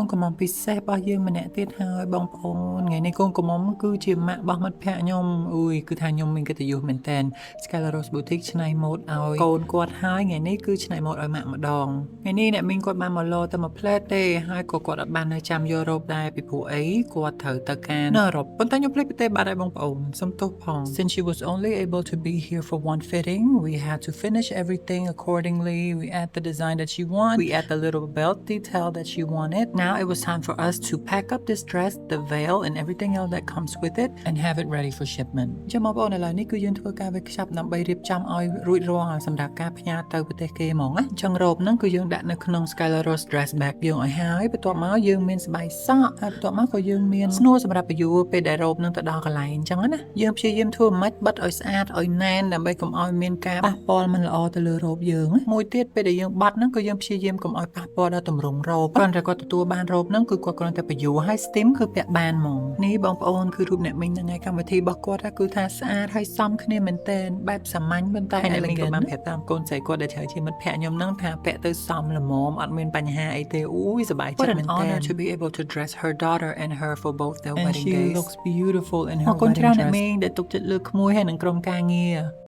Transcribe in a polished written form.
នកំមុំពិសេសរបស់យើងម្នាក់ទៀតហើយបងប្អូនថ្ងៃនេះកូនកំមុំគឺជាម៉ាក់របស់មិត្តភ័ក្ដិខ្ញុំអូយគឺថាខ្ញុំមានកិត្តិយសមែនតើ Skylar Rose Boutique ច្នៃម៉ូដឲ្យកូនគាត់ហើយថ្ងៃនេះគឺច្នៃម៉ូដឲ្យម៉ាក់ម្ដងថ្ងៃនេះអ្នកមីងគាត់បានមកលោតែមួយផ្លែតទេហើយក៏គាត់អត់បាននៅចាំយករ៉ូបដែរពីព្រោះអីគាត់ត្រូវទៅការនៅអឺរ៉ុបប៉ុន្តែខ្ញុំភ្លេចប្រទេសបាត់ហើយបងប្អូនសុំទោសផង Since she was only able to be here for one fitting we had to finish everything accordingly we add the design that she wanted we add the little belt detail that she wanted now it was time for us to pack up this dress the veil and everything else that comes with it and have it ready for shipment ចាំបងប្អូនឥឡូវនេះគឺយើងធ្វើការវេចខ្ចប់ដើម្បីរៀបចំឲ្យរួចរាល់សម្រាប់ការផ្ញើទៅប្រទេសគេហ្មងណាអញ្ចឹងរ៉ូបហ្នឹងគឺយើងដាក់នៅក្នុង Skylar Rose dress bag យើងឲ្យហើយបន្ទាប់មកយើងមានស្បែកសក់ហើយបន្ទាប់មកក៏យើងមានស្នួរសម្រាប់បញ្យួរពេលដែលរ៉ូបហ្នឹងទៅដល់កន្លែងអញ្ចឹងណាយើងព្យាយាមធ្វើមិនបិទឲ្យស្អាតឲ្យណែនដើម្បីកុំឲ្យមានការប៉ះពាល់មិនល្អទៅលើរ៉ូបយើងមួយទៀតពេលដែលយើងបត់ហ្នឹងគឺយើងព្យាយាមកុំឲ្យប៉ះពាល់ដល់ទម្រង់រ៉ូបគ្រាន់តែគាត់ទទួលបានរ៉ូបហ្នឹងគឺគាត់គ្រាន់តែបញ្យួរឲ្យ steam គឺពាក់បានហ្មងនេះបងប្អូនគឺរូបអ្នកមីងថ្ងៃកម្មវិធីរបស់គាត់គឺថាស្អាតហើយសមគ្នាមែនតើបែបសាមញ្ញប៉ុន្តែអ្នកមីងក៏បានប្រាប់តាមកូនស្រីគាត់ដែលត្រូវជាមិត្តភក្តិខ្ញុំហ្នឹងថាពាក់ទៅសមល្មមអត់មានបញ្ហាអីទេអូយសប្បាយចិត្តមែនតើ honor to be able to dress her daughter and her for both their wedding days. And she looks beautiful in her wedding dress. អរគុណច្រើនអ្នកមីងដែលទុកចិត្តលើក្មួយហើយនឹងក្រុមការងារ